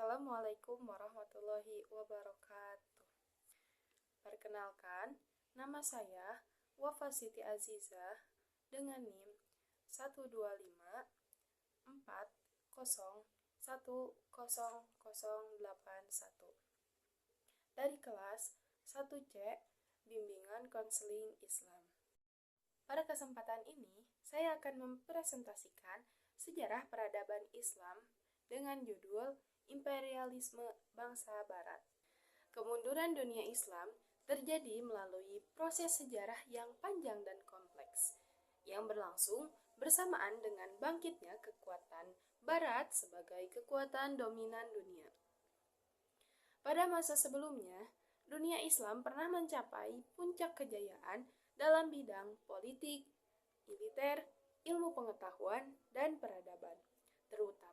Assalamualaikum warahmatullahi wabarakatuh. Perkenalkan, nama saya Wafa Siti Azizah dengan NIM 125401081 dari kelas 1C Bimbingan Konseling Islam. Pada kesempatan ini, saya akan mempresentasikan sejarah peradaban Islam dengan judul Imperialisme Bangsa Barat. Kemunduran dunia Islam terjadi melalui proses sejarah yang panjang dan kompleks, yang berlangsung bersamaan dengan bangkitnya kekuatan Barat sebagai kekuatan dominan dunia. Pada masa sebelumnya, dunia Islam pernah mencapai puncak kejayaan dalam bidang politik, militer, ilmu pengetahuan, dan peradaban, terutama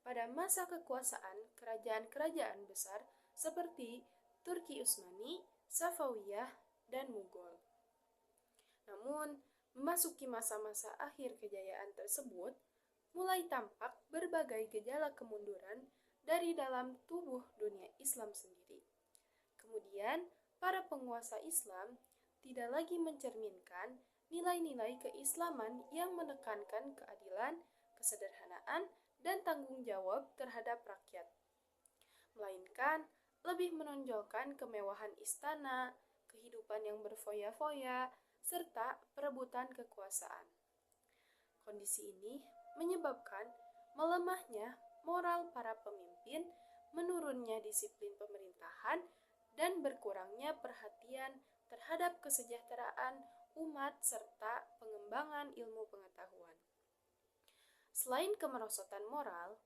pada masa kekuasaan kerajaan-kerajaan besar seperti Turki Utsmani, Safawiyah, dan Mughal. Namun, memasuki masa-masa akhir kejayaan tersebut, mulai tampak berbagai gejala kemunduran dari dalam tubuh dunia Islam sendiri. Kemudian, para penguasa Islam tidak lagi mencerminkan nilai-nilai keislaman yang menekankan keadilan, kesederhanaan, dan tanggung jawab terhadap rakyat, melainkan lebih menonjolkan kemewahan istana, kehidupan yang berfoya-foya, serta perebutan kekuasaan. Kondisi ini menyebabkan melemahnya moral para pemimpin, menurunnya disiplin pemerintahan, dan berkurangnya perhatian terhadap kesejahteraan umat serta pengembangan ilmu pengetahuan. Selain kemerosotan moral,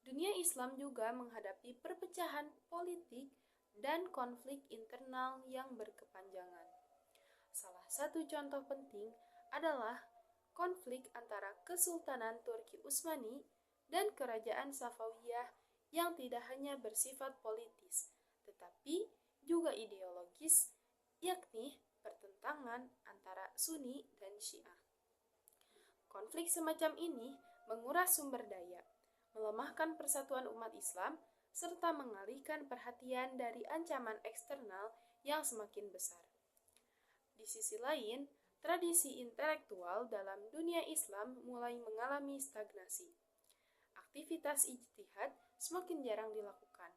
dunia Islam juga menghadapi perpecahan politik dan konflik internal yang berkepanjangan. Salah satu contoh penting adalah konflik antara Kesultanan Turki Utsmani dan Kerajaan Safawiyah yang tidak hanya bersifat politis, tetapi juga ideologis, yakni pertentangan antara Sunni dan Syiah. Konflik semacam ini menguras sumber daya, melemahkan persatuan umat Islam, serta mengalihkan perhatian dari ancaman eksternal yang semakin besar. Di sisi lain, tradisi intelektual dalam dunia Islam mulai mengalami stagnasi. Aktivitas ijtihad semakin jarang dilakukan.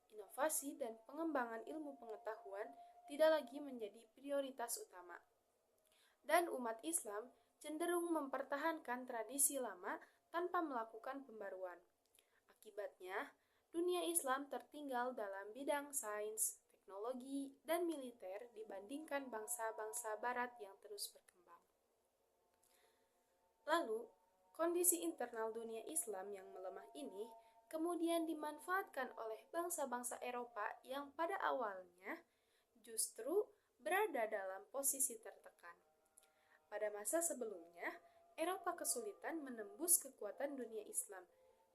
Inovasi dan pengembangan ilmu pengetahuan tidak lagi menjadi prioritas utama. Dan umat Islam cenderung mempertahankan tradisi lama tanpa melakukan pembaruan. Akibatnya, dunia Islam tertinggal dalam bidang sains, teknologi, dan militer dibandingkan bangsa-bangsa Barat yang terus berkembang. Lalu, kondisi internal dunia Islam yang melemah ini kemudian dimanfaatkan oleh bangsa-bangsa Eropa yang pada awalnya justru berada dalam posisi tertekan. Pada masa sebelumnya, Eropa kesulitan menembus kekuatan dunia Islam,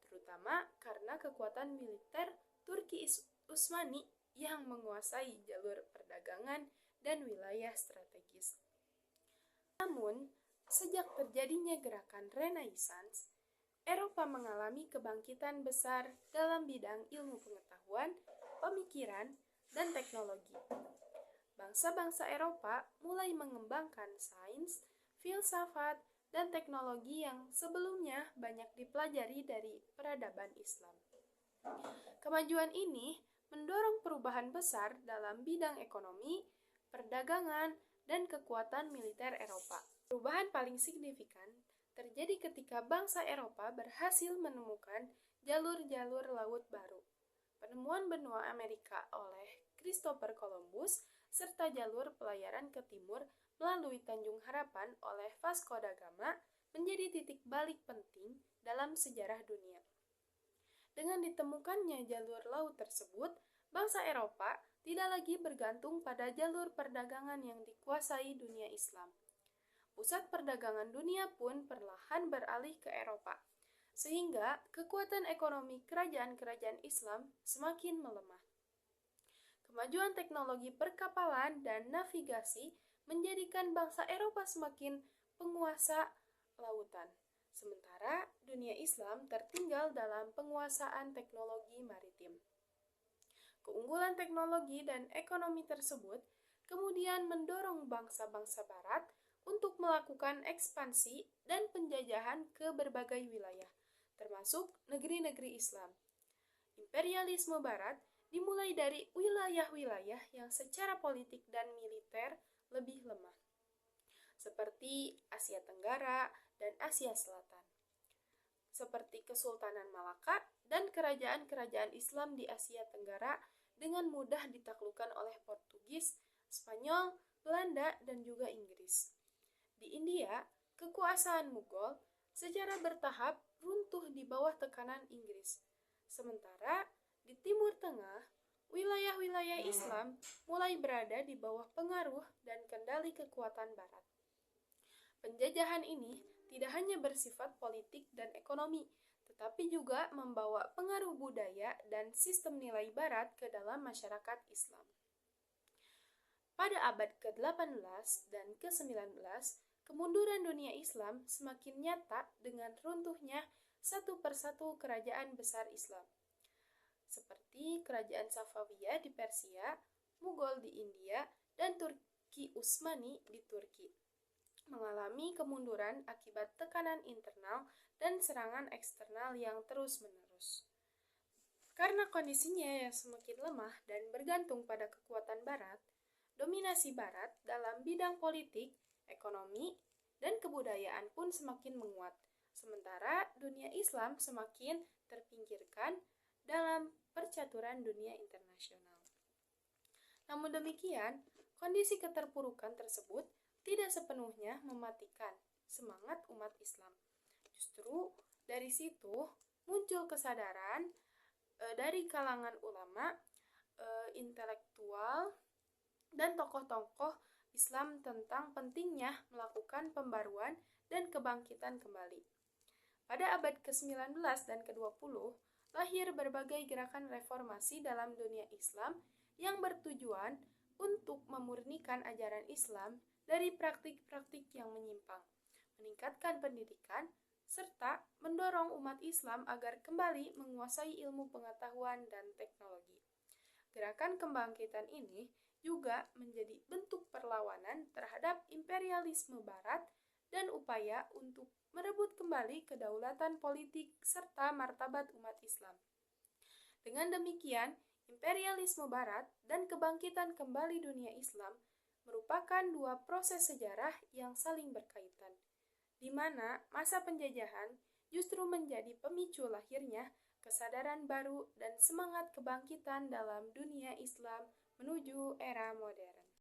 terutama karena kekuatan militer Turki Utsmani yang menguasai jalur perdagangan dan wilayah strategis. Namun, sejak terjadinya gerakan Renaissance, Eropa mengalami kebangkitan besar dalam bidang ilmu pengetahuan, pemikiran, dan teknologi. Bangsa-bangsa Eropa mulai mengembangkan sains, filsafat, dan teknologi yang sebelumnya banyak dipelajari dari peradaban Islam. Kemajuan ini mendorong perubahan besar dalam bidang ekonomi, perdagangan, dan kekuatan militer Eropa. Perubahan paling signifikan terjadi ketika bangsa Eropa berhasil menemukan jalur-jalur laut baru. Penemuan benua Amerika oleh Christopher Columbus serta jalur pelayaran ke timur melalui Tanjung Harapan oleh Vasco da Gama menjadi titik balik penting dalam sejarah dunia. Dengan ditemukannya jalur laut tersebut, bangsa Eropa tidak lagi bergantung pada jalur perdagangan yang dikuasai dunia Islam. Pusat perdagangan dunia pun perlahan beralih ke Eropa, sehingga kekuatan ekonomi kerajaan-kerajaan Islam semakin melemah. Kemajuan teknologi perkapalan dan navigasi menjadikan bangsa Eropa semakin penguasa lautan, sementara dunia Islam tertinggal dalam penguasaan teknologi maritim. Keunggulan teknologi dan ekonomi tersebut kemudian mendorong bangsa-bangsa Barat untuk melakukan ekspansi dan penjajahan ke berbagai wilayah, termasuk negeri-negeri Islam. Imperialisme Barat dimulai dari wilayah-wilayah yang secara politik dan militer lebih lemah, seperti Asia Tenggara dan Asia Selatan, seperti Kesultanan Malaka dan kerajaan-kerajaan Islam di Asia Tenggara dengan mudah ditaklukkan oleh Portugis, Spanyol, Belanda, dan juga Inggris. Di India, kekuasaan Mughal secara bertahap runtuh di bawah tekanan Inggris. Sementara di Timur Tengah, wilayah-wilayah Islam mulai berada di bawah pengaruh dan kendali kekuatan Barat. Penjajahan ini tidak hanya bersifat politik dan ekonomi, tetapi juga membawa pengaruh budaya dan sistem nilai Barat ke dalam masyarakat Islam. Pada abad ke-18 dan ke-19, kemunduran dunia Islam semakin nyata dengan runtuhnya satu persatu kerajaan besar Islam, seperti kerajaan Safawiyah di Persia, Mughal di India, dan Turki Utsmani di Turki, mengalami kemunduran akibat tekanan internal dan serangan eksternal yang terus-menerus. Karena kondisinya yang semakin lemah dan bergantung pada kekuatan Barat, dominasi Barat dalam bidang politik, ekonomi, dan kebudayaan pun semakin menguat, sementara dunia Islam semakin terpinggirkan dalam percaturan dunia internasional. Namun demikian, kondisi keterpurukan tersebut tidak sepenuhnya mematikan semangat umat Islam. Justru dari situ muncul kesadaran dari kalangan ulama, intelektual, dan tokoh-tokoh Islam tentang pentingnya melakukan pembaruan dan kebangkitan kembali. Pada abad ke-19 dan ke-20, lahir berbagai gerakan reformasi dalam dunia Islam yang bertujuan untuk memurnikan ajaran Islam dari praktik-praktik yang menyimpang, meningkatkan pendidikan, serta mendorong umat Islam agar kembali menguasai ilmu pengetahuan dan teknologi. Gerakan kebangkitan ini juga menjadi bentuk perlawanan terhadap imperialisme Barat dan upaya untuk merebut kembali kedaulatan politik serta martabat umat Islam. Dengan demikian, imperialisme Barat dan kebangkitan kembali dunia Islam merupakan dua proses sejarah yang saling berkaitan, di mana masa penjajahan justru menjadi pemicu lahirnya kesadaran baru dan semangat kebangkitan dalam dunia Islam menuju era modern.